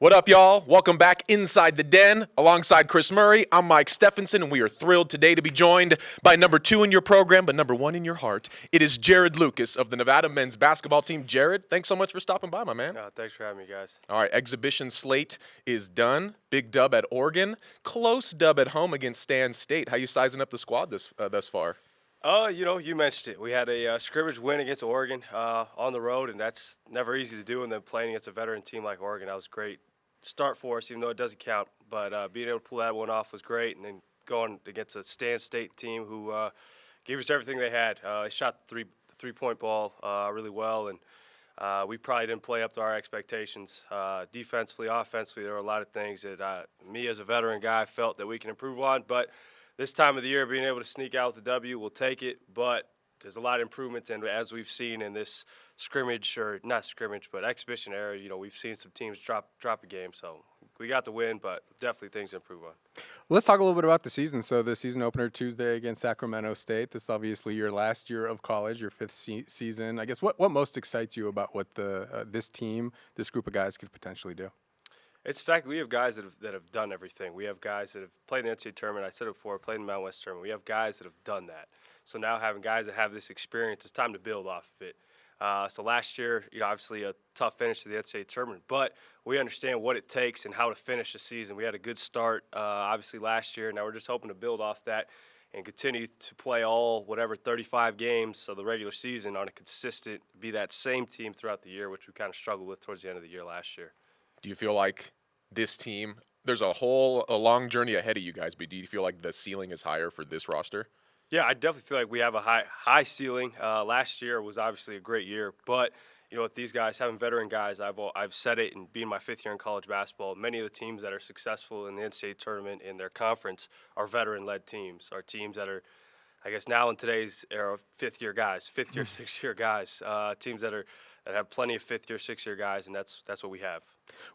What up, y'all? Welcome back inside the den. Alongside Chris Murray, I'm Mike Stefannson, and we are thrilled today to be joined by number 2 in your program, but number 1 in your heart. It is Jarod Lucas of the Nevada men's basketball team. Jared, thanks so much for stopping by, my man. Thanks for having me, guys. All right, exhibition slate is done. Big dub at Oregon. Close dub at home against Stan State. How you sizing up the squad thus far? You mentioned it. We had a scrimmage win against Oregon on the road, and that's never easy to do. And then playing against a veteran team like Oregon, that was great start for us, even though it doesn't count. But being able to pull that one off was great. And then going against a Stan State team who gave us everything they had. They shot the three-point ball really well, and we probably didn't play up to our expectations. Defensively, offensively, there were a lot of things that me as a veteran guy felt that we can improve on. But this time of the year, being able to sneak out with the W, we'll take it. But there's a lot of improvements, and as we've seen in this scrimmage, or not scrimmage, but exhibition era, we've seen some teams drop a game. So we got the win, but definitely things to improve on. Let's talk a little bit about the season. So the season opener Tuesday against Sacramento State. This is obviously your last year of college, your 5th season. I guess what most excites you about what this team, this group of guys could potentially do? It's the fact that we have guys that have done everything. We have guys that have played in the NCAA tournament. I said it before, played in the Mountain West tournament. We have guys that have done that. So now having guys that have this experience, it's time to build off of it. So last year, obviously a tough finish to the NCAA tournament, but we understand what it takes and how to finish the season. We had a good start, obviously, last year. Now we're just hoping to build off that and continue to play all 35 games of the regular season on a consistent, be that same team throughout the year, which we kind of struggled with towards the end of the year last year. Do you feel like this team, there's a long journey ahead of you guys, but do you feel like the ceiling is higher for this roster? Yeah, I definitely feel like we have a high ceiling. Last year was obviously a great year, but with these guys, having veteran guys, I've said it, and being my 5th year in college basketball, many of the teams that are successful in the NCAA tournament in their conference are veteran-led teams, are teams that are, I guess now in today's era, 5th-year guys, 5th-year, 6th-year guys, teams that have plenty of 5th-year, 6th-year guys, and that's what we have.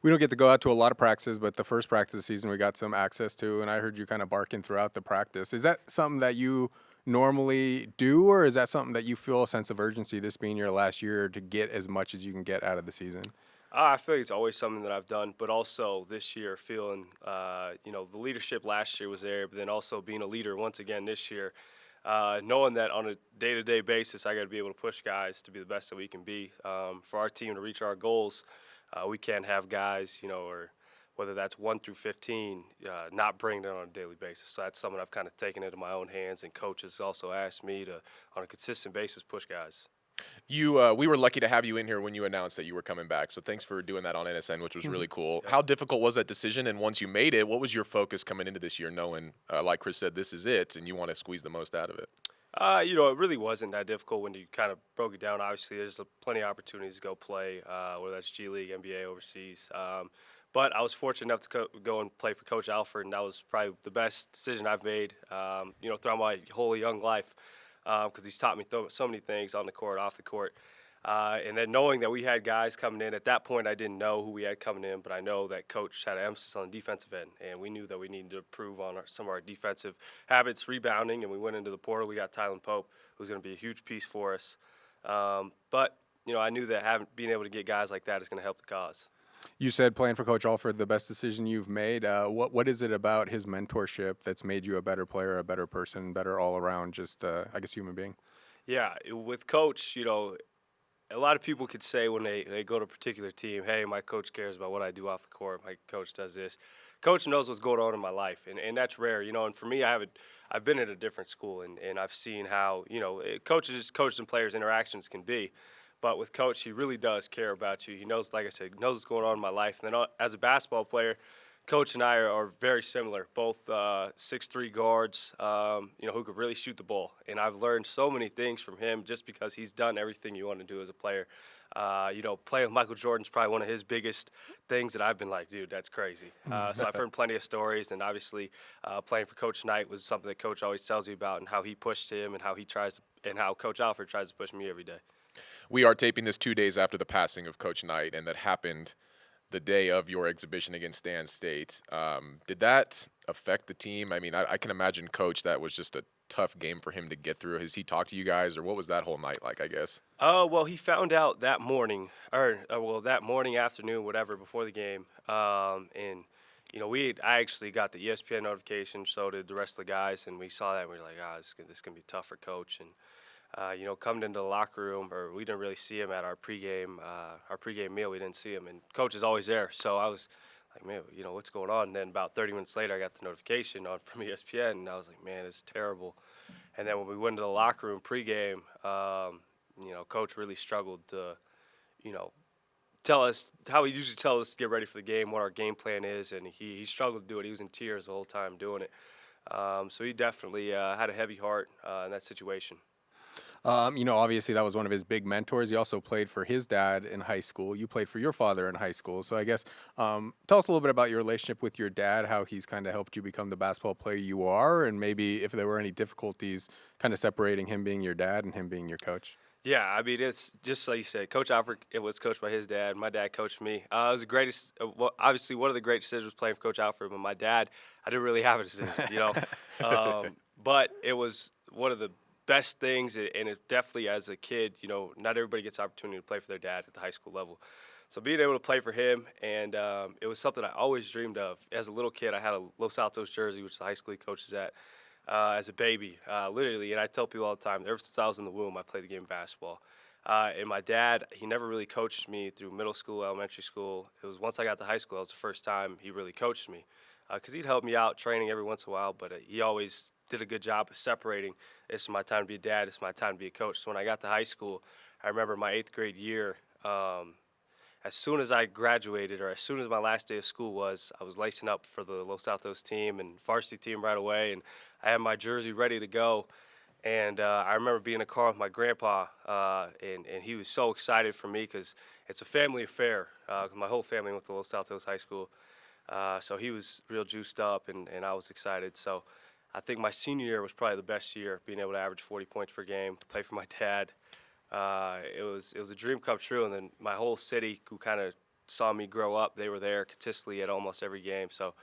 We don't get to go out to a lot of practices, but the first practice of the season we got some access to, and I heard you kind of barking throughout the practice. Is that something that you normally do, or is that something that you feel a sense of urgency, this being your last year, to get as much as you can get out of the season? I feel like it's always something that I've done, but also this year feeling, the leadership last year was there, but then also being a leader once again this year. Knowing that on a day-to-day basis, I got to be able to push guys to be the best that we can be. For our team to reach our goals, we can't have guys, or whether that's 1 through 15, not bring it on a daily basis. So that's something I've kind of taken into my own hands, and coaches also asked me to, on a consistent basis, push guys. We were lucky to have you in here when you announced that you were coming back, so thanks for doing that on NSN, which was really cool. How difficult was that decision, and once you made it, what was your focus coming into this year, knowing, like Chris said, this is it, and you want to squeeze the most out of it? It really wasn't that difficult when you kind of broke it down. Obviously, there's plenty of opportunities to go play, whether that's G League, NBA, overseas. But I was fortunate enough to go and play for Coach Alford, and that was probably the best decision I've made, throughout my whole young life, because he's taught me so many things on the court, off the court. And then knowing that we had guys coming in, at that point I didn't know who we had coming in, but I know that Coach had an emphasis on the defensive end, and we knew that we needed to improve on some of our defensive habits, rebounding, and we went into the portal. We got Tylen Pope, who's going to be a huge piece for us. But I knew that being able to get guys like that is going to help the cause. You said playing for Coach Alford, the best decision you've made. What is it about his mentorship that's made you a better player, a better person, better all-around, just, human being? Yeah, with Coach, a lot of people could say when they go to a particular team, hey, my coach cares about what I do off the court, my coach does this. Coach knows what's going on in my life, and that's rare, and for me, I've been at a different school, and I've seen how, coaches and players' interactions can be. But with Coach, he really does care about you. He knows, like I said, knows what's going on in my life. And then as a basketball player, Coach and I are very similar, both 6'3" guards, who could really shoot the ball. And I've learned so many things from him just because he's done everything you want to do as a player. Playing with Michael Jordan's probably one of his biggest things that I've been like, dude, that's crazy. So I've heard plenty of stories, and obviously playing for Coach Knight was something that Coach always tells you about, and how he pushed him, and how Coach Alford tries to push me every day. We are taping this 2 days after the passing of Coach Knight, and that happened the day of your exhibition against Stan State. Did that affect the team? I mean, I can imagine, Coach, that was just a tough game for him to get through. Has he talked to you guys, or what was that whole night like, I guess? Oh, well, he found out that morning, or that morning, afternoon, whatever, before the game. And I actually got the ESPN notification, so did the rest of the guys, and we saw that, and we were like, this is gonna be tough for Coach. And coming into the locker room, or we didn't really see him at our pregame meal. We didn't see him, and Coach is always there. So I was like, man, what's going on? And then about 30 minutes later, I got the notification from ESPN, and I was like, man, it's terrible. And then when we went into the locker room pregame, Coach really struggled to, tell us how he usually tells us to get ready for the game, what our game plan is, and he struggled to do it. He was in tears the whole time doing it. So he definitely had a heavy heart in that situation. Obviously that was one of his big mentors. He also played for his dad in high school. You played for your father in high school. So I guess tell us a little bit about your relationship with your dad, how he's kind of helped you become the basketball player you are, and maybe if there were any difficulties kind of separating him being your dad and him being your coach. Yeah, I mean, it's just like you said, Coach Alfred, it was coached by his dad. My dad coached me. It was the greatest, obviously one of the great decisions was playing for Coach Alfred, but my dad, I didn't really have a decision, but it was one of the best things, and it definitely, as a kid, not everybody gets the opportunity to play for their dad at the high school level. So being able to play for him, and it was something I always dreamed of. As a little kid, I had a Los Altos jersey, which the high school he coaches at, as a baby, literally. And I tell people all the time, ever since I was in the womb, I played the game of basketball. And my dad, he never really coached me through middle school, elementary school. It was once I got to high school, that was the first time he really coached me. Because he'd help me out training every once in a while, but he always did a good job of separating, this is my time to be a dad, this is my time to be a coach. So when I got to high school, I remember my 8th grade year, as soon as I graduated, or as soon as my last day of school was, I was lacing up for the Los Altos team and varsity team right away, and I had my jersey ready to go. And I remember being in a car with my grandpa, and he was so excited for me because it's a family affair. My whole family went to Los Altos High School. So he was real juiced up, and I was excited. So I think my senior year was probably the best year, being able to average 40 points per game, play for my dad. It was a dream come true, and then my whole city, who kind of saw me grow up, they were there consistently at almost every game. So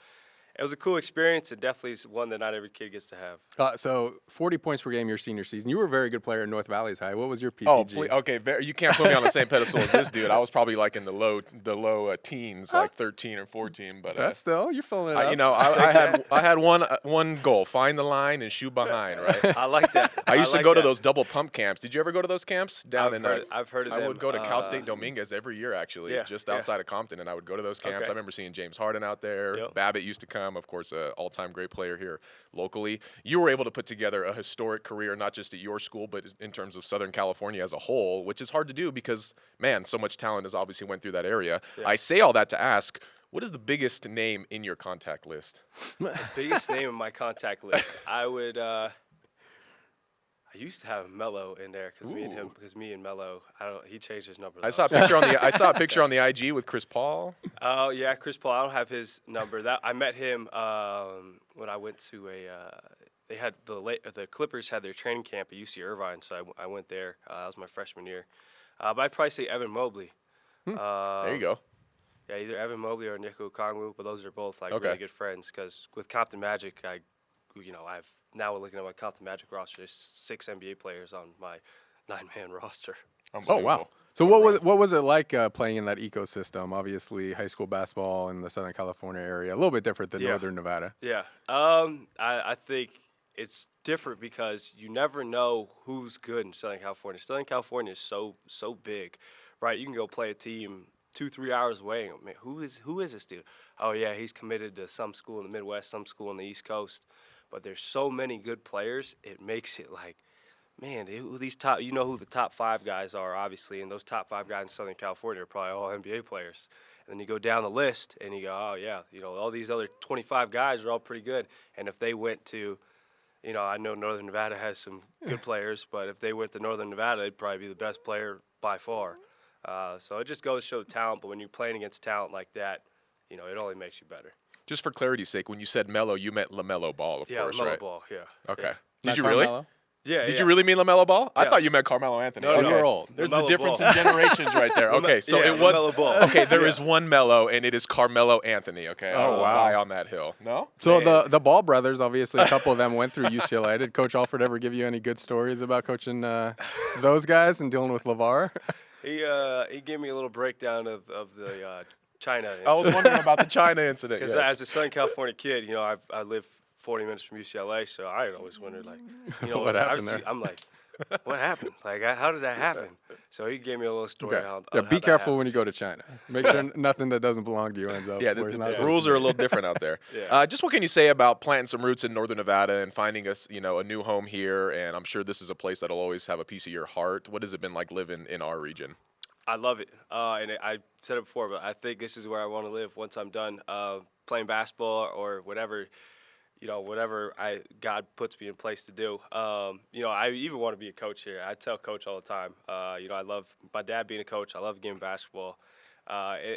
it was a cool experience, and definitely one that not every kid gets to have. So 40 points per game your senior season. You were a very good player in North Valley's High. What was your PPG? Okay. You can't put me on the same pedestal as this dude. I was probably like in the low teens, like 13 or 14. But that's still, you're filling it up. I had one goal: find the line and shoot behind. Right. I like that. I used to go to those double pump camps. Did you ever go to those camps down I've heard of them. I would go to Cal State Dominguez every year, actually, just outside of Compton, and I would go to those camps. Okay. I remember seeing James Harden out there. Yep. Babbitt used to come, of course, all-time great player here locally. You were able to put together a historic career, not just at your school, but in terms of Southern California as a whole, which is hard to do because, man, so much talent has obviously went through that area. Yeah. I say all that to ask, what is the biggest name in your contact list? The biggest name in my contact list, I used to have Melo in there because me and Melo, he changed his number. I saw a picture on the IG with Chris Paul. Oh yeah, Chris Paul. I don't have his number. I met him when I went to they had the Clippers had their training camp at UC Irvine, so I went there. That was my freshman year. But I'd probably say Evan Mobley. There you go. Yeah, either Evan Mobley or Nico Kongwu, but those are both really good friends. Because with Compton Magic, I've now looking at my Compton Magic roster. There's 6 NBA players on my 9-man roster. Oh wow! So what was it like playing in that ecosystem? Obviously, high school basketball in the Southern California area, a little bit different than Northern Nevada. Yeah, I think it's different because you never know who's good in Southern California. Southern California is so big, right? You can go play a team 2-3 hours away. And, man, who is this dude? Oh yeah, he's committed to some school in the Midwest, some school on the East Coast. But there's so many good players, it makes it like, man, who the top 5 guys are, obviously, and those top 5 guys in Southern California are probably all NBA players. And then you go down the list, and you go, oh, yeah, all these other 25 guys are all pretty good. And if they went to, I know Northern Nevada has some good players, but if they went to Northern Nevada, they'd probably be the best player by far. So it just goes to show the talent, but when you're playing against talent like that, it only makes you better. Just for clarity's sake, when you said Melo, you meant LaMelo Ball, of course, LaMelo right? Ball, yeah. Okay. Yeah. Did you really? Carmelo? Yeah. Did you really mean LaMelo Ball? I Yeah. thought you meant Carmelo Anthony. No, Okay. no. You're old. There's LaMelo the difference Ball. in generations right there. Okay, so Yeah, it was LaMelo Ball. okay. There is one Melo, and it is Carmelo Anthony. Okay, Oh, I'll wow. die on that hill. No. So Man. the Ball brothers, obviously, a couple of them went through UCLA. Did Coach Alford ever give you any good stories about coaching those guys and dealing with LeVar? He gave me a little breakdown of the China. I was wondering about the China incident. Because Yes. as a Southern California kid, you know, I live 40 minutes from UCLA, so I had always wondered, like, you know, What happened there? I'm like, what happened? Like, how did that happen? So he gave me a little story. Okay. On Yeah, how be that careful happened. when you go to China. Make sure nothing that doesn't belong to you ends up. Yeah, where it's not the supposed rules to are a be. little different out there. Yeah. Just what can you say about planting some roots in Northern Nevada and finding us, you know, a new home here? And I'm sure this is a place that'll always have a piece of your heart. What has it been like living in our region? I love it. And I said it before, but I think this is where I want to live once I'm done playing basketball or whatever. You know, whatever God puts me in place to do. You know, I even want to be a coach here. I tell Coach all the time. You know, I love my dad being a coach. I love game basketball.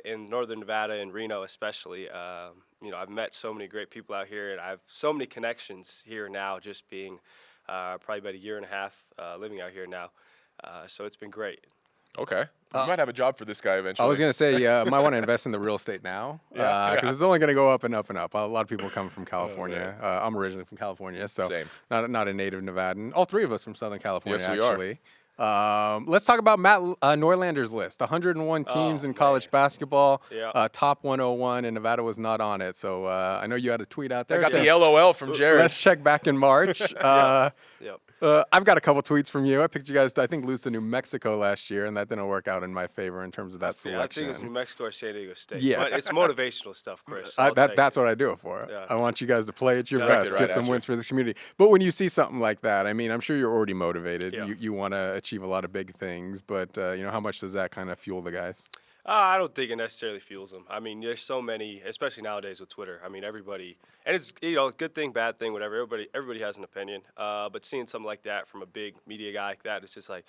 In Northern Nevada and Reno especially, you know, I've met so many great people out here, and I have so many connections here now just being probably about a year and a half living out here now. So it's been great. Okay. You might have a job for this guy eventually. I was going to say, I might want to invest in the real estate now because it's only going to go up and up and up. A lot of people come from California. I'm originally from California, so Same. not a native Nevadan. All three of us from Southern California, Yes, we are. actually. Let's talk about Matt Norlander's list. 101 teams in college basketball. Yeah. Top 101, and Nevada was not on it. So I know you had a tweet out there. I got saying, the LOL from Jared. Let's check back in March. Yep. I've got a couple tweets from you. I picked you guys to, I think, lose to New Mexico last year, and that didn't work out in my favor in terms of that Yeah, I selection. think it's New Mexico or San Diego State. Yeah. But it's motivational stuff, Chris. I'll take That's it. what I do it for. Yeah. I want you guys to play at your Directed best, right get at some you. wins for this community. But when you see something like that, I mean, I'm sure you're already motivated. Yeah. You want to achieve a lot of big things, but you know, how much does that kind of fuel the guys? I don't think it necessarily fuels them. I mean, there's so many, especially nowadays with Twitter. I mean, everybody, and it's, you know, good thing, bad thing, whatever. Everybody has an opinion. But seeing something like that from a big media guy like that, it's just like,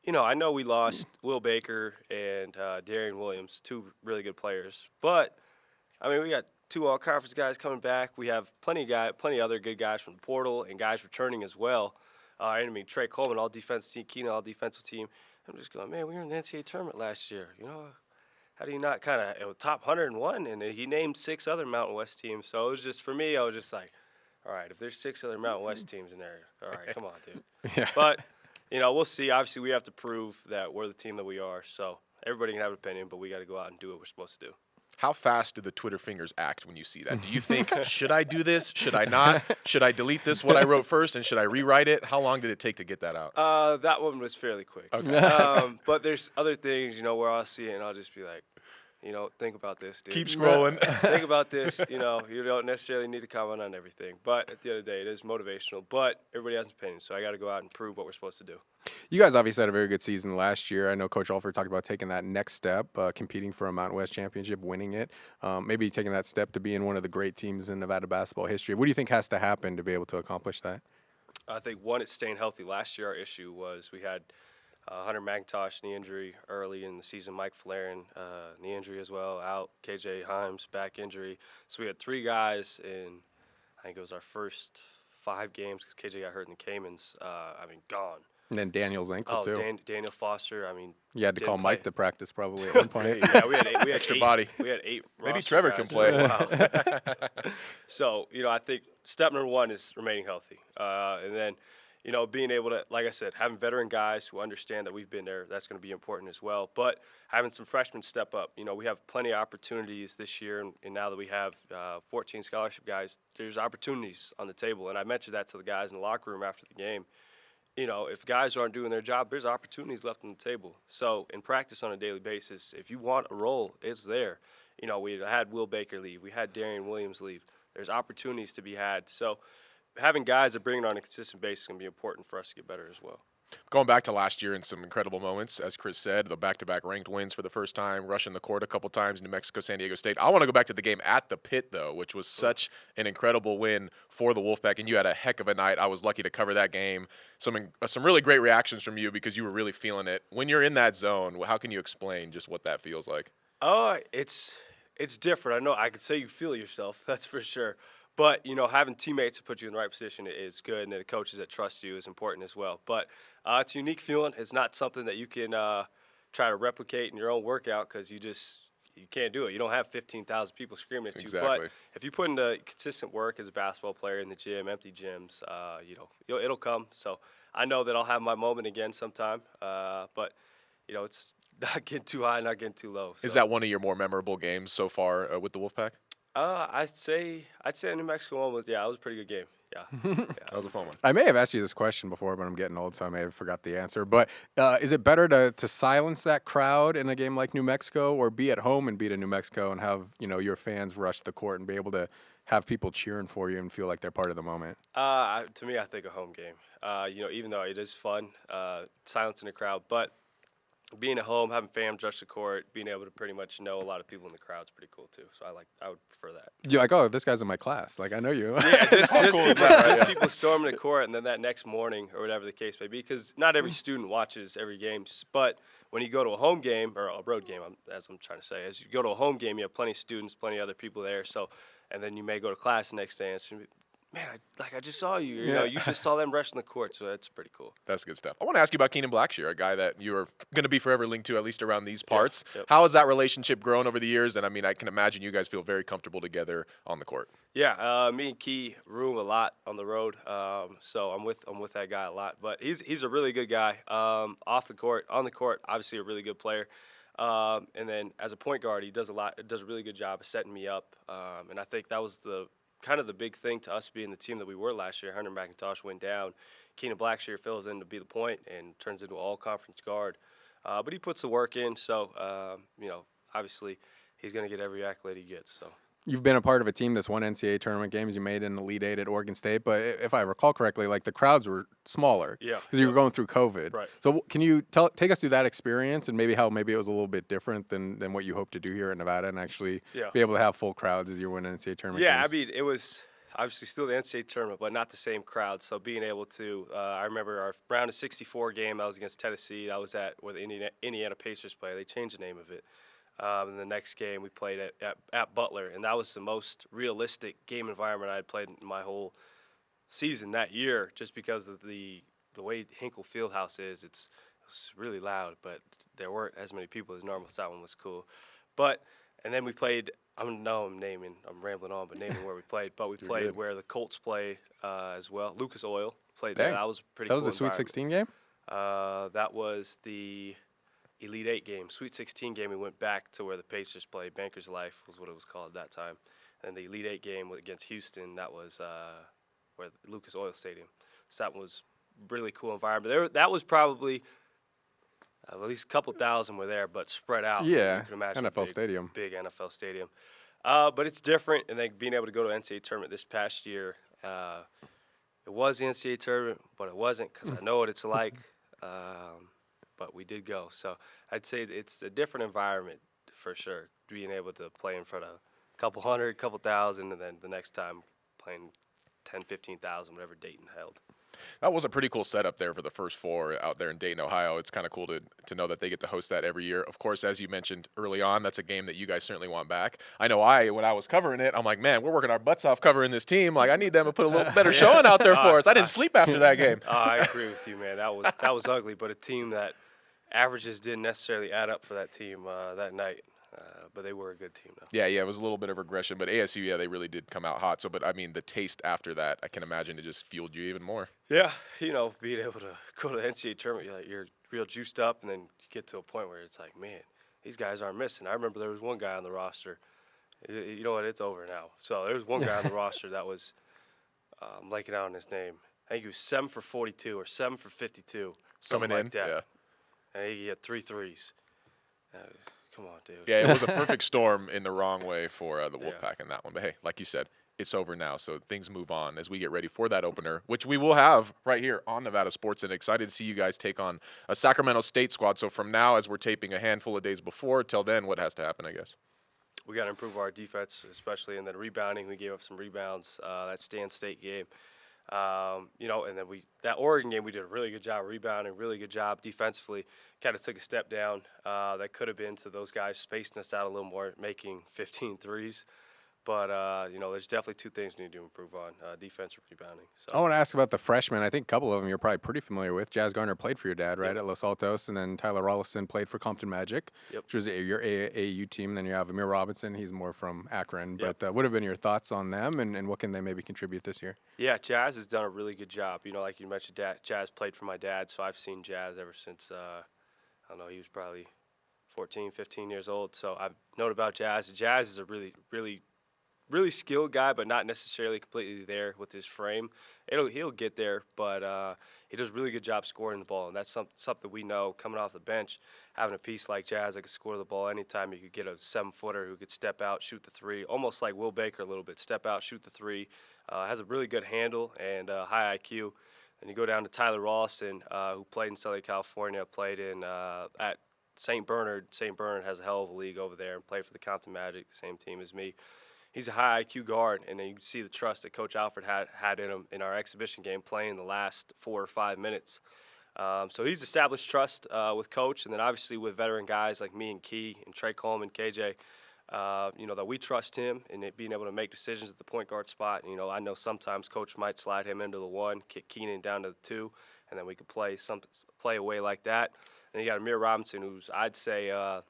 you know, I know we lost Will Baker and Darian Williams, two really good players. But I mean, we got two all-conference guys coming back. We have plenty other good guys from the portal and guys returning as well. I mean, Trey Coleman, all defensive team, Keenan, all defensive team. I'm just going, man, we were in the NCAA tournament last year. You know, how do you not kind of top 101? And he named 6 other Mountain West teams. So it was just, for me, I was just like, all right, if there's 6 other Mountain West teams in there, all right, come on, dude. Yeah. But, you know, we'll see. Obviously, we have to prove that we're the team that we are. So everybody can have an opinion, but we got to go out and do what we're supposed to do. How fast do the Twitter fingers act when you see that? Do you think, should I do this? Should I not? Should I delete this, what I wrote first, and should I rewrite it? How long did it take to get that out? That one was fairly quick. Okay. But there's other things, you know, where I'll see it and I'll just be like, you know, think about this, dude. Keep scrolling. Think about this. You know, you don't necessarily need to comment on everything. But at the end of the day, it is motivational. But everybody has an opinion, so I got to go out and prove what we're supposed to do. You guys obviously had a very good season last year. I know Coach Alford talked about taking that next step, competing for a Mountain West championship, winning it, maybe taking that step to being one of the great teams in Nevada basketball history. What do you think has to happen to be able to accomplish that? I think, one, it's staying healthy. Last year, our issue was we had Hunter McIntosh, knee injury early in the season. Mike Flarin, knee injury as well, out. KJ Himes, back injury. So we had 3 guys in, I think it was our first 5 games because KJ got hurt in the Caymans. I mean, gone. And then Daniel's ankle, too. Daniel Foster, I mean. You had to call didn't Mike play. to practice probably at one point. Yeah, we had Extra 8, body. We had 8 Maybe roster Trevor guys. can play. Wow. So, you know, I think step number 1 is remaining healthy. And then, you know, being able to, like I said, having veteran guys who understand that we've been there, that's going to be important as well. But having some freshmen step up. You know, we have plenty of opportunities this year, and now that we have 14 scholarship guys, there's opportunities on the table. And I mentioned that to the guys in the locker room after the game. You know, if guys aren't doing their job, there's opportunities left on the table. So in practice on a daily basis, if you want a role, it's there. You know, we had Will Baker leave. We had Darian Williams leave. There's opportunities to be had. So having guys that bring it on a consistent basis is going to be important for us to get better as well. Going back to last year and some incredible moments, as Chris said, the back-to-back ranked wins for the first time, rushing the court a couple times, New Mexico, San Diego State. I want to go back to the game at the Pit, though, which was such an incredible win for the Wolfpack, and you had a heck of a night. I was lucky to cover that game. Some really great reactions from you because you were really feeling it. When you're in that zone, how can you explain just what that feels like? Oh, it's different. I know I could say you feel yourself, that's for sure. But, having teammates to put you in the right position is good, and then the coaches that trust you is important as well. But it's a unique feeling. It's not something that you can try to replicate in your own workout because you can't do it. You don't have 15,000 people screaming at you. Exactly. But if you put in the consistent work as a basketball player in the gym, empty gyms, it'll come. So I know that I'll have my moment again sometime. But it's not getting too high, not getting too low. So. Is that one of your more memorable games so far with the Wolfpack? I'd say the New Mexico one was it was a pretty good game. Yeah. That was a fun one. I may have asked you this question before, but I'm getting old, so I may have forgot the answer. But is it better to silence that crowd in a game like New Mexico, or be at home and beat a New Mexico and have your fans rush the court and be able to have people cheering for you and feel like they're part of the moment? To me, I think a home game. Even though it is fun, silencing the crowd, but being at home, having fans rush the court, being able to pretty much know a lot of people in the crowd is pretty cool too. So I would prefer that. You're like, oh, this guy's in my class. Like, I know you. Yeah, just people storming the court, and then that next morning or whatever the case may be, because not every student watches every game. But when you go to a home game or a road game, as I'm trying to say, as you go to a home game, you have plenty of students, plenty of other people there. So, and then you may go to class the next day and it's gonna be, man, I just saw you. You just saw them rushing the court, so that's pretty cool. That's good stuff. I want to ask you about Keenan Blackshear, a guy that you are going to be forever linked to, at least around these parts. Yep. How has that relationship grown over the years? And I mean, I can imagine you guys feel very comfortable together on the court. Yeah, me and Key room a lot on the road, so I'm with that guy a lot. But he's a really good guy. Off the court, on the court, obviously a really good player. And then as a point guard, he does a really good job of setting me up. And I think that was the big thing to us being the team that we were last year. Hunter McIntosh went down. Keenan Blackshear fills in to be the point and turns into an all-conference guard. But he puts the work in, so, obviously he's going to get every accolade he gets. So. You've been a part of a team that's won NCAA tournament games. You made an Elite Eight at Oregon State, but if I recall correctly, like the crowds were smaller because you were going through COVID. Right. So can you take us through that experience and maybe how it was a little bit different than what you hope to do here at Nevada and actually be able to have full crowds as you're winning NCAA tournament games? Yeah, I mean, it was obviously still the NCAA tournament, but not the same crowd. So being able to, I remember our round of 64 game, that was against Tennessee. That was where the Indiana Pacers play. They changed the name of it. And the next game we played at Butler, and that was the most realistic game environment I had played in my whole season that year, just because of the way Hinkle Fieldhouse is. It was really loud, but there weren't as many people as normal, so that one was cool. And then we played. I'm rambling on, but naming where we played. But we played where the Colts play as well. Lucas Oil played there. That was pretty. That cool was the Sweet 16 game. That was the Elite Eight game. Sweet 16 game, we went back to where the Pacers played. Banker's Life was what it was called at that time. And the Elite Eight game against Houston, that was where the Lucas Oil Stadium. So that was really cool environment. That was probably at least a couple thousand were there, but spread out. Yeah, you can imagine NFL stadium. Big NFL stadium. But it's different, and then being able to go to NCAA tournament this past year, it was the NCAA tournament, but it wasn't because I know what it's like. But we did go. So I'd say it's a different environment for sure, being able to play in front of a couple hundred, couple thousand, and then the next time playing 10, 15,000, whatever Dayton held. That was a pretty cool setup there for the first four out there in Dayton, Ohio. It's kind of cool to know that they get to host that every year. Of course, as you mentioned early on, that's a game that you guys certainly want back. I know when I was covering it, I'm like, man, we're working our butts off covering this team. Like, I need them to put a little better showing out there for us. I didn't sleep after that game. I agree with you, man. That was ugly, but a team that averages didn't necessarily add up for that team that night. But they were a good team, though. Yeah, it was a little bit of regression. But ASU, they really did come out hot. So, but, I mean, the taste after that, I can imagine it just fueled you even more. Yeah, being able to go to the NCAA tournament, you're real juiced up, and then you get to a point where it's like, man, these guys aren't missing. I remember there was one guy on the roster. You know what? It's over now. So there was one guy on the roster that was, I'm blanking out on his name. I think he was 7 for 42 or 7 for 52, something Coming like in, that. yeah. And he had 3 threes. Come on, dude. Yeah, it was a perfect storm in the wrong way for the Wolfpack in that one. But, hey, like you said, it's over now, so things move on as we get ready for that opener, which we will have right here on Nevada Sports. And excited to see you guys take on a Sacramento State squad. So from now, as we're taping a handful of days before, till then, what has to happen, I guess? We got to improve our defense, especially in the rebounding. We gave up some rebounds that Stan State game. And then that Oregon game, we did a really good job rebounding, really good job defensively. Kind of took a step down. That could have been to those guys spacing us out a little more, making 15 threes. But, there's definitely two things we need to improve on, defense and rebounding. So. I want to ask about the freshmen. I think a couple of them you're probably pretty familiar with. Jazz Garner played for your dad, right, Yep. at Los Altos, and then Tyler Rollison played for Compton Magic, Yep. which was your AAU team. And then you have Amir Robinson. He's more from Akron. Yep. But what have been your thoughts on them, and what can they maybe contribute this year? Yeah, Jazz has done a really good job. Like you mentioned, Jazz played for my dad, so I've seen Jazz ever since, I don't know, he was probably 14, 15 years old. So I've known about Jazz. Jazz is a really, really, really skilled guy, but not necessarily completely there with his frame. He'll get there, but he does a really good job scoring the ball, and that's something we know coming off the bench. Having a piece like Jazz that can score the ball anytime, you could get a 7-footer who could step out, shoot the three, almost like Will Baker a little bit. Step out, shoot the three. Has a really good handle and high IQ. And you go down to Tyler Rawson, who played in Southern California, played in at St. Bernard. St. Bernard has a hell of a league over there, and played for the Compton Magic, the same team as me. He's a high IQ guard, and then you can see the trust that Coach Alfred had in him in our exhibition game, playing the last 4 or 5 minutes. So he's established trust with Coach, and then obviously with veteran guys like me and Key and Trey Coleman, KJ, that we trust him and being able to make decisions at the point guard spot. I know sometimes Coach might slide him into the 1, kick Keenan down to the 2, and then we could play away like that. And you got Amir Robinson, who's I'd say I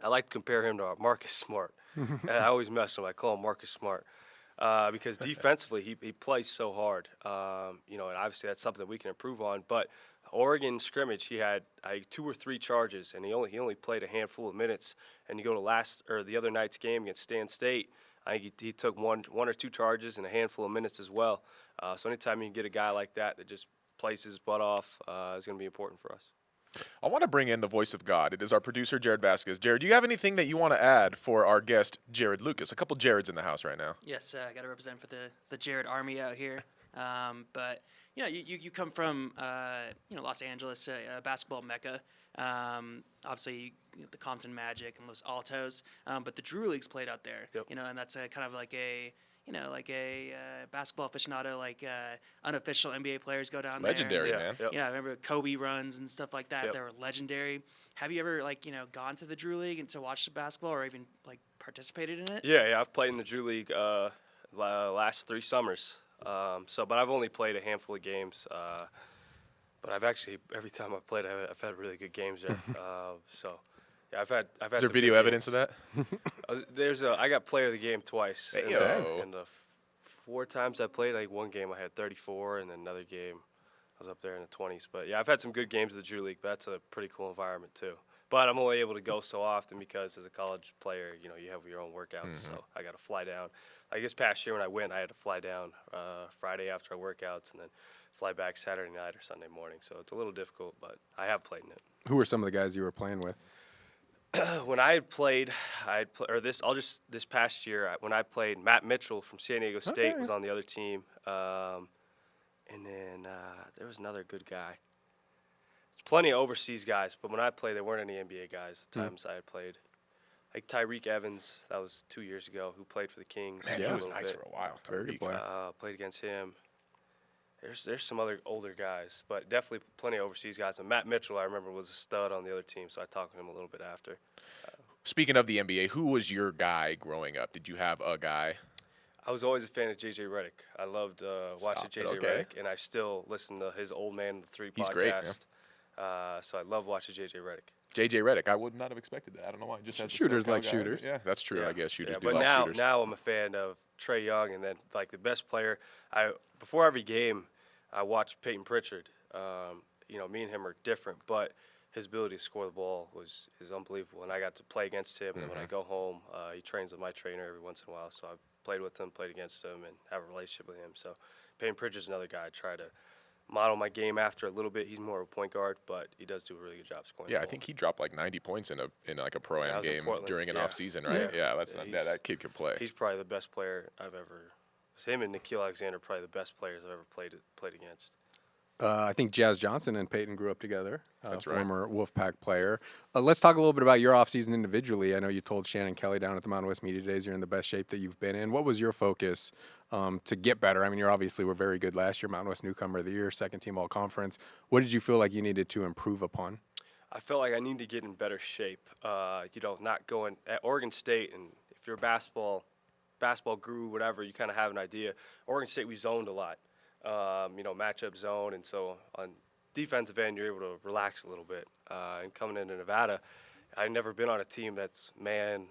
like to compare him to Marcus Smart. And I always mess with him. I call him Marcus Smart because defensively he plays so hard. And obviously that's something that we can improve on. But Oregon scrimmage, he had 2 or 3 charges, and he only played a handful of minutes. And you go to the other night's game against Stan State, I think he took one or 2 charges and a handful of minutes as well. So anytime you can get a guy like that just plays his butt off, is going to be important for us. I want to bring in the voice of God. It is our producer, Jared Vasquez. Jared, do you have anything that you want to add for our guest, Jarod Lucas? A couple Jareds in the house right now. Yes, I got to represent for the Jared Army out here. But you come from Los Angeles, a basketball mecca. Obviously, the Compton Magic and Los Altos, but the Drew League's played out there. Yep. And that's kind of like a basketball aficionado, unofficial NBA players go down Legendary, there. man. Yep. Yeah, I remember Kobe runs and stuff like that. Yep. They were legendary. Have you ever gone to the Drew League and to watch the basketball or even participated in it? Yeah, I've played in the Drew League last 3 summers. But I've only played a handful of games. But I've actually, every time I've played, I've had really good games there. Yeah, I've had. Is there some video good evidence games. of that? I got player of the game twice. And, Hey-o. and the 4 times I played, one game I had 34, and then another game I was up there in the 20s. But yeah, I've had some good games of the Drew League. But that's a pretty cool environment too. But I'm only able to go so often because as a college player, you have your own workouts. So I got to fly down. Like this past year when I went, I had to fly down Friday after our workouts and then fly back Saturday night or Sunday morning. So it's a little difficult, but I have played in it. Who were some of the guys you were playing with? When I had played, this past year when I played, Matt Mitchell from San Diego State was on the other team, and then there was another good guy. Plenty of overseas guys, but when I played, there weren't any NBA guys. The times I had played, like Tyreek Evans, that was 2 years ago, who played for the Kings. Man, for he a was little nice bit. for a while. Very good Tyreek. player. Played against him. There's some other older guys, but definitely plenty of overseas guys. And Matt Mitchell, I remember, was a stud on the other team, so I talked to him a little bit after. Speaking of the NBA, who was your guy growing up? Did you have a guy? I was always a fan of J.J. Redick. I loved watching J.J. Okay. Redick, and I still listen to his Old Man the 3 He's podcast. great, man. So I love watching J.J. Redick. J.J. Redick. I would not have expected that. I don't know why. Just as a Shooters SoCal like guy. shooters. Yeah, that's true. Yeah. I guess shooters Yeah, do but like now, shooters. now I'm a fan of Trae Young, and then like the best player. Before every game, I watch Peyton Pritchard. Me and him are different, but his ability to score the ball is unbelievable. And I got to play against him. And when I go home, he trains with my trainer every once in a while. So I've played with him, played against him, and have a relationship with him. So Peyton Pritchard's another guy I try to model my game after a little bit. He's more of a point guard, but he does do a really good job scoring. Yeah, the I ball. think he dropped like 90 points in a pro-am that was in game Portland. during an Yeah. off season, right? Yeah. Yeah, that kid could play. He's probably the best player I've ever. Him and Nikhil Alexander are probably the best players I've ever played against. I think Jazz Johnson and Peyton grew up together. That's right. Former Wolfpack player. Let's talk a little bit about your offseason individually. I know you told Shannon Kelly down at the Mountain West Media Days you're in the best shape that you've been in. What was your focus to get better? I mean, were very good last year, Mountain West Newcomer of the Year, second team All-Conference. What did you feel like you needed to improve upon? I felt like I need to get in better shape. Not going at Oregon State, and if you're a basketball basketball grew, whatever, you kind of have an idea. Oregon State, we zoned a lot, matchup zone. And so on defensive end, you're able to relax a little bit. And coming into Nevada, I've never been on a team that's man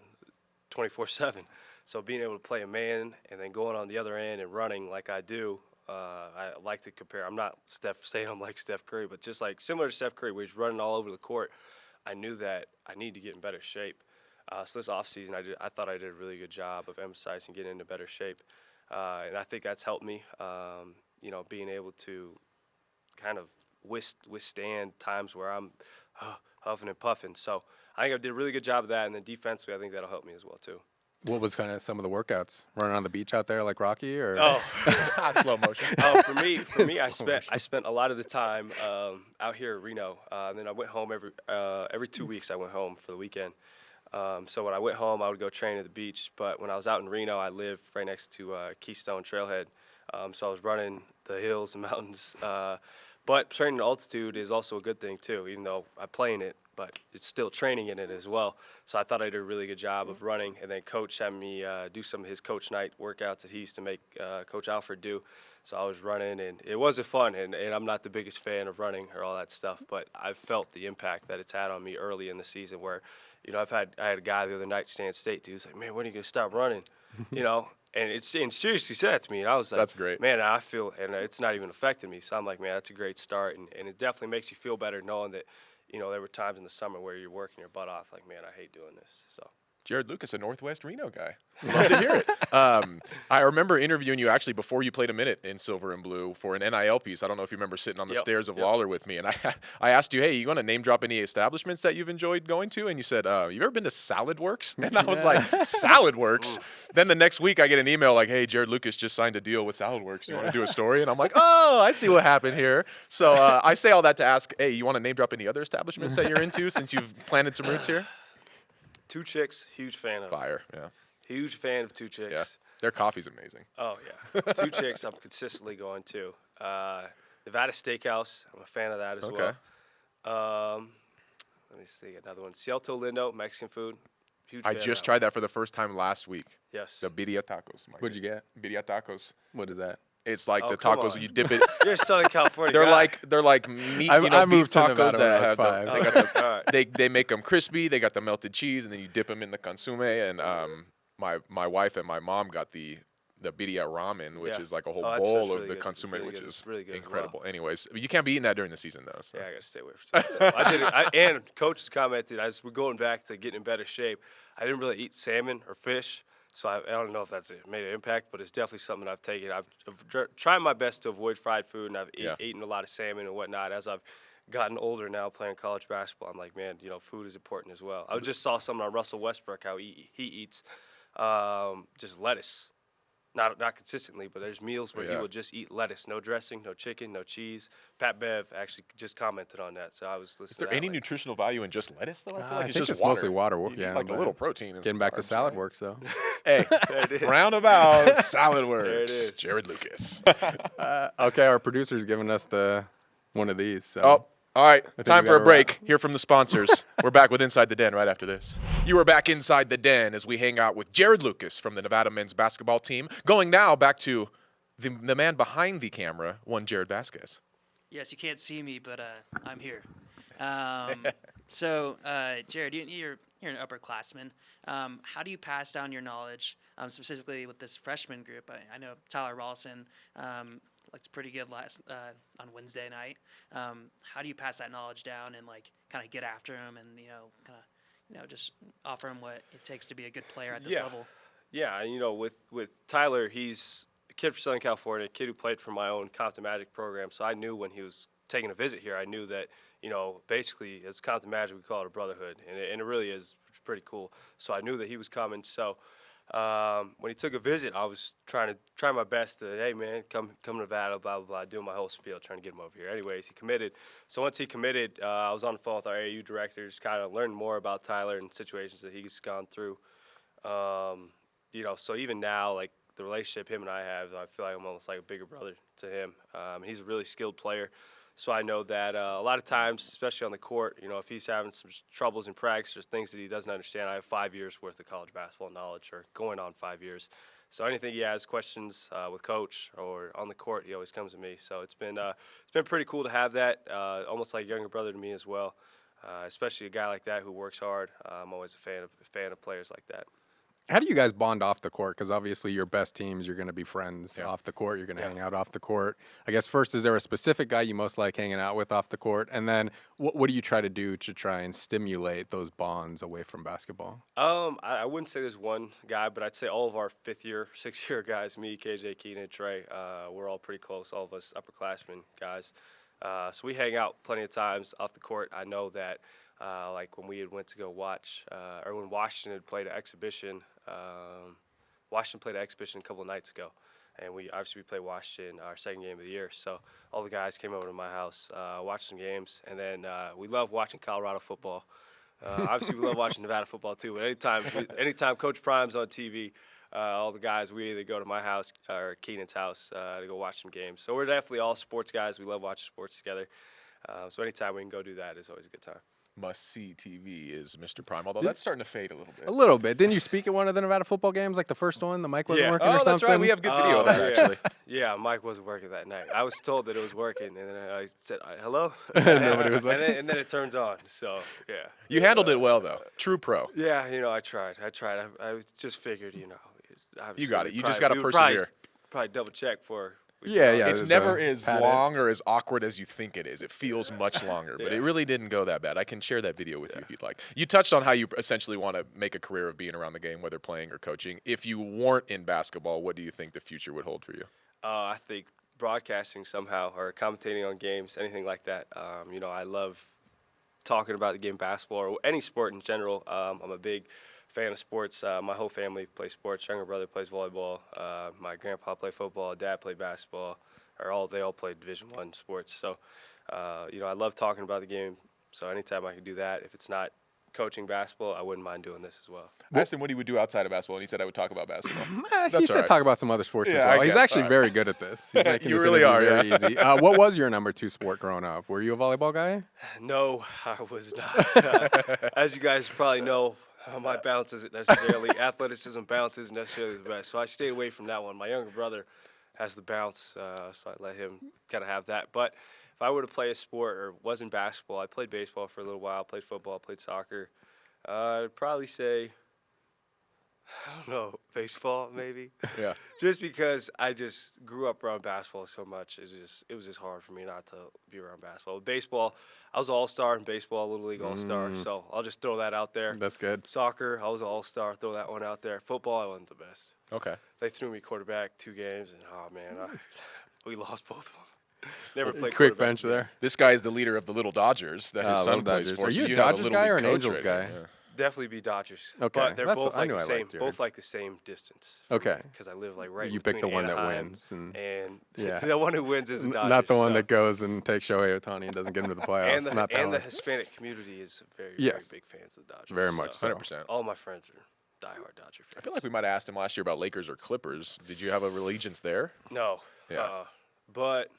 24/7. So being able to play a man and then going on the other end and running like I do, I like to compare. I'm not saying I'm like Steph Curry, but just like similar to Steph Curry, where he's running all over the court, I knew that I need to get in better shape. So this offseason, I thought I did a really good job of emphasizing getting into better shape. And I think that's helped me, being able to kind of withstand times where I'm huffing and puffing. So I think I did a really good job of that. And then defensively, I think that'll help me as well, too. What was kind of some of the workouts? Running on the beach out there like Rocky, or Slow motion. For me, I spent a lot of the time out here at Reno, and then I went home every 2 weeks. I went home for the weekend. So when I went home, I would go train at the beach. But when I was out in Reno, I lived right next to Keystone Trailhead, so I was running the hills and mountains. But training at altitude is also a good thing too, even though I play in it. But it's still training in it as well. So I thought I did a really good job of running. And then Coach had me do some of his coach night workouts that he used to make Coach Alfred do. So I was running, and it wasn't fun. And I'm not the biggest fan of running or all that stuff. But I've felt the impact that it's had on me early in the season where, I had a guy the other night, Stan State, dude, was like, man, when are you going to stop running? And seriously said that to me. And I was like, That's great. Man, I feel, and it's not even affecting me. So I'm like, man, that's a great start. And it definitely makes you feel better knowing that, there were times in the summer where you're working your butt off. Like, man, I hate doing this. So. Jarod Lucas, a Northwest Reno guy. Love to hear it. I remember interviewing you actually before you played a minute in Silver and Blue for an NIL piece. I don't know if you remember sitting on the stairs of Lawler with me. And I asked you, hey, you want to name drop any establishments that you've enjoyed going to? And you said, you've ever been to Salad Works? And I was like, Salad Works? Then the next week I get an email like, hey, Jarod Lucas just signed a deal with Salad Works. You want to do a story? And I'm like, oh, I see what happened here. So I say all that to ask, hey, you want to name drop any other establishments that you're into since you've planted some roots here? Two Chicks, huge fan of. Fire, yeah. Huge fan of Two Chicks. Yeah, their coffee's amazing. Oh, yeah. Two Chicks I'm consistently going to. Nevada Steakhouse, I'm a fan of that as well. Let me see, another one. Cielto Lindo, Mexican food. Huge I fan just of tried that for the first time last week. Yes. The birria tacos. What'd you get? Birria tacos. What is that? It's like the come tacos on. you dip it. You're a Southern California They're guy. like meat. I beef moved to tacos Nevada when I was that have 5. they got All right. they make them crispy. They got the melted cheese, and then you dip them in the consomme. And my wife and my mom got the birria ramen, which is like a whole that's bowl really of the good. consomme, Really which good. is Really good as incredible. well. Anyways, you can't be eating that during the season though. So. Yeah, I got to stay away from it. So I did it. And Coach has commented, as we're going back to getting in better shape, I didn't really eat salmon or fish. So I don't know if that's made an impact, but it's definitely something I've taken. I've tried my best to avoid fried food, and I've eaten a lot of salmon and whatnot. As I've gotten older now playing college basketball, I'm like, man, food is important as well. I just saw something on Russell Westbrook, how he eats just lettuce. Not consistently, but there's meals where he will just eat lettuce, no dressing, no chicken, no cheese. Pat Bev actually just commented on that, so I was listening. Is there to that, any nutritional value in just lettuce though? I feel like I it's think just it's water. mostly water. You need like a little protein. Getting back to Salad Works, though. Hey, There it is. roundabout Salad Works. There it is. Jarod Lucas. Okay, our producer's giving us one of these. So. Oh, all right. think Time we for a gotta break. Hear from the sponsors. We're back with Inside the Den right after this. You are back inside the den as we hang out with Jarod Lucas from the Nevada men's basketball team. Going now back to the man behind the camera, one Jared Vasquez. Yes, you can't see me, but I'm here. So, Jared, you're an upperclassman. How do you pass down your knowledge, specifically with this freshman group? I know Tyler Rawson looked pretty good on Wednesday night. How do you pass that knowledge down and kind of get after him and just offer him what it takes to be a good player at this level? Yeah, and with Tyler, he's a kid from Southern California, a kid who played for my own Compton Magic program. So I knew when he was taking a visit here, I knew that, basically as Compton Magic, we call it a brotherhood. And it really is pretty cool. So I knew that he was coming. So when he took a visit, I was trying my best to, hey, man, come to Nevada, blah, blah, blah, doing my whole spiel, trying to get him over here. Anyways, he committed. So once he committed, I was on the phone with our AAU directors, kind of learning more about Tyler and situations that he's gone through. So even now, the relationship him and I have, I feel like I'm almost like a bigger brother to him. He's a really skilled player. So I know that a lot of times, especially on the court, if he's having some troubles in practice or things that he doesn't understand, I have 5 years worth of college basketball knowledge, or going on 5 years. So anything he has questions with coach or on the court, he always comes to me. So it's been pretty cool to have that, almost like a younger brother to me as well. Especially a guy like that who works hard. I'm always a fan of players like that. How do you guys bond off the court? Because obviously your best teams, you're going to be friends off the court. You're going to hang out off the court. I guess first, is there a specific guy you most like hanging out with off the court? And then what do you try to do to try and stimulate those bonds away from basketball? I wouldn't say there's one guy, but I'd say all of our 5th year, 6th year guys, me, KJ, Keenan, Trey, we're all pretty close, all of us upperclassmen guys. So we hang out plenty of times off the court. I know that like when we went to go watch, or when Washington had played an exhibition, Washington played an exhibition a couple of nights ago, and we played Washington our second game of the year. So all the guys came over to my house, watched some games, and then we love watching Colorado football. Obviously, we love watching Nevada football too. But anytime Coach Prime's on TV, all the guys, we either go to my house or Keenan's house to go watch some games. So we're definitely all sports guys. We love watching sports together. So anytime we can go do that is always a good time. Must-see TV is Mr. Prime, although that's starting to fade a little bit. A little bit. Didn't you speak at one of the Nevada football games, like the first one? The mic wasn't working or Oh, something? that's right. We have good video of that, actually. Yeah, Mike wasn't working that night. I was told that it was working, and then I said, hello? Nobody was like, and then it turns on. So, yeah. You handled it well, though. True pro. Yeah, I tried. I just figured, You got it. You just got to persevere. Probably double check for. Yeah. It's there's never a as padded- long or as awkward as you think it is. It feels much longer, but it really didn't go that bad. I can share that video with you if you'd like. You touched on how you essentially want to make a career of being around the game, whether playing or coaching. If you weren't in basketball, what do you think the future would hold for you? I think broadcasting somehow, or commentating on games, anything like that. I love talking about the game of basketball or any sport in general. I'm a big fan of sports. My whole family plays sports. Younger brother plays volleyball. My grandpa played football. Dad played basketball. They all played Division I sports. So, I love talking about the game. So anytime I can do that, if it's not coaching basketball, I wouldn't mind doing this as well. I asked him what he would do outside of basketball, and he said I would talk about basketball. He said talk about some other sports as Yeah, I well. He's guess. actually All right. very good at this. He's making You this really interview are, very easy. What was your number 2 sport growing up? Were you a volleyball guy? No, I was not. As you guys probably know, my bounce isn't necessarily, athleticism bounce isn't necessarily the best. So I stayed away from that one. My younger brother has the bounce, so I let him kind of have that. But if I were to play a sport or wasn't basketball, I played baseball for a little while, played football, played soccer. I'd probably say, I don't know, baseball maybe. Yeah. Just because I just grew up around basketball so much, it was just hard for me not to be around basketball. With baseball, I was an all-star in baseball, Little League all-star, so I'll just throw that out there. That's good. Soccer, I was an all-star, throw that one out there. Football, I wasn't the best. Okay. They threw me quarterback 2 games, and we lost both of them. Never played Quick quarterback bench again. there. This guy is the leader of the Little Dodgers that his son Little plays Dodgers. for. Are so you a have Dodgers Little guy League or an coach Angels right guy? now. Yeah. Definitely be Dodgers. Okay, But they're that's both what- I like knew the I same. liked Jared. Both like the same distance. Okay. Because I live like right. You pick the between one that Anaheim wins, and Yeah. the one who wins is the Dodgers. Not the one so. that goes and takes Shohei Ohtani and doesn't get into the playoffs. And Not that the one. Hispanic community is very, Yes. very big fans of the Dodgers. Very much so. 100%. All my friends are diehard Dodger fans. I feel like we might have asked him last year about Lakers or Clippers. Did you have a allegiance there? No. Yeah. But,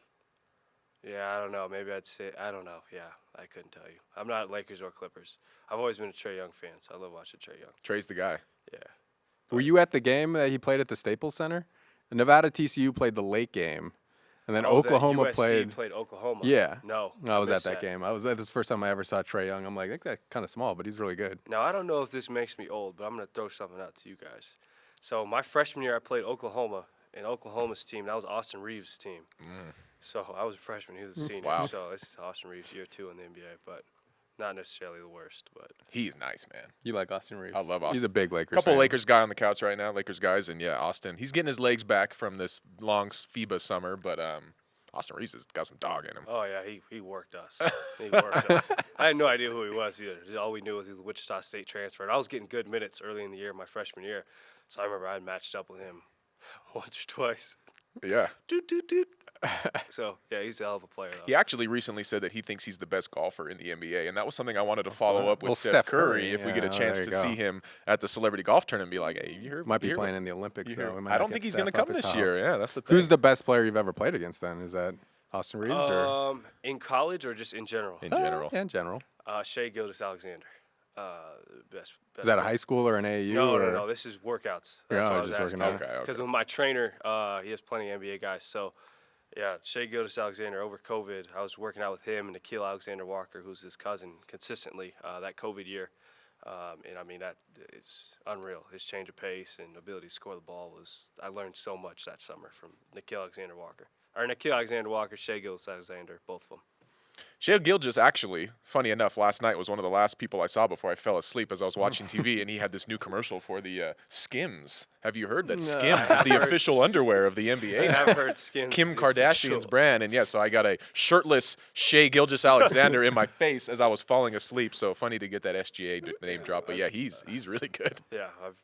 yeah, I don't know. Maybe I'd say, I don't know. Yeah, I couldn't tell you. I'm not Lakers or Clippers. I've always been a Trae Young fan, so I love watching Trae Young. Trey's the guy. Yeah. Were you at the game that he played at the Staples Center? Nevada TCU played the late game, and then Oh, Oklahoma that USC played Oklahoma. Yeah. No. I was at missed that game. This is the first time I ever saw Trae Young. I'm like, that guy's kind of small, but he's really good. Now, I don't know if this makes me old, but I'm going to throw something out to you guys. So, my freshman year, I played Oklahoma, and Oklahoma's team, that was Austin Reeves' team. So, I was a freshman. He was a senior. Wow. So, this is Austin Reeves' year 2 in the NBA, but not necessarily the worst. But He's nice, man. You like Austin Reeves? I love Austin. He's a big Lakers Couple fan. Lakers guy on the couch right now, Lakers guys, and yeah, Austin. He's getting his legs back from this long FIBA summer, but Austin Reeves has got some dog in him. oh, yeah, he worked us. He worked us. I had no idea who he was either. All we knew was he was a Wichita State transfer. And I was getting good minutes early in the year, my freshman year. So I remember I had matched up with him once or twice. Yeah. Doot, doot, doot. So, yeah, he's a hell of a player, though. He actually recently said that he thinks he's the best golfer in the NBA, and that was something I wanted to follow up with Well, Steph Curry. Curry, If we get a yeah, chance there to you go. see him at the celebrity golf tournament, be like, hey, you heard? Might be you heard playing what- in the Olympics, you though. heard- We might I not don't get think he's Steph going to up come at this top. year. Yeah, that's the thing. Who's the best player you've ever played against then? Is that Austin Reeves or In college or just in general? in general? in general? Shea Gilgeous-Alexander. Best. Is that a high school or an AAU? No, or? no. This is workouts. Yeah, That's what I was just working asking. out. Okay. Because with my trainer, he has plenty of NBA guys. So, yeah, Shea Gilgeous-Alexander over COVID. I was working out with him and Nikhil Alexander-Walker, who's his cousin, consistently that COVID year. And, I mean, that is unreal. His change of pace and ability to score the ball was – I learned so much that summer from Nikhil Alexander-Walker. Or Nikhil Alexander-Walker, Shea Gilgeous-Alexander, both of them. Shea Gilgeous, actually, funny enough, last night was one of the last people I saw before I fell asleep as I was watching TV, and he had this new commercial for the Skims. Have you heard that Skims is the official underwear of the I NBA? have heard Skins. Kim is Kardashian's official. brand, and yeah, so I got a shirtless Shea Gilgeous-Alexander in my face as I was falling asleep. So funny to get that SGA name drop, but yeah, he's really good. Yeah, I've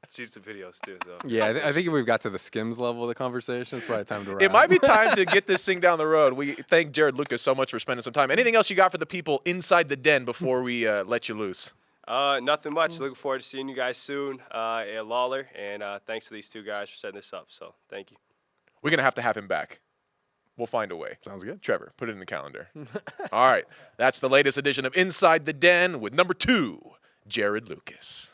seen some videos too. So Yeah, I think if we've got to the Skims level of the conversation, it's probably time to wrap. It might be time to get this thing down the road. We thank Jarod Lucas so much for spending some time. Anything else you got for the people inside the den before we let you loose? Nothing much. Looking forward to seeing you guys soon at Lawler, and thanks to these two guys for setting this up. So thank you. We're going to have him back. We'll find a way. Sounds good. Trevor, put it in the calendar. All right. That's the latest edition of Inside the Den with number 2, Jarod Lucas.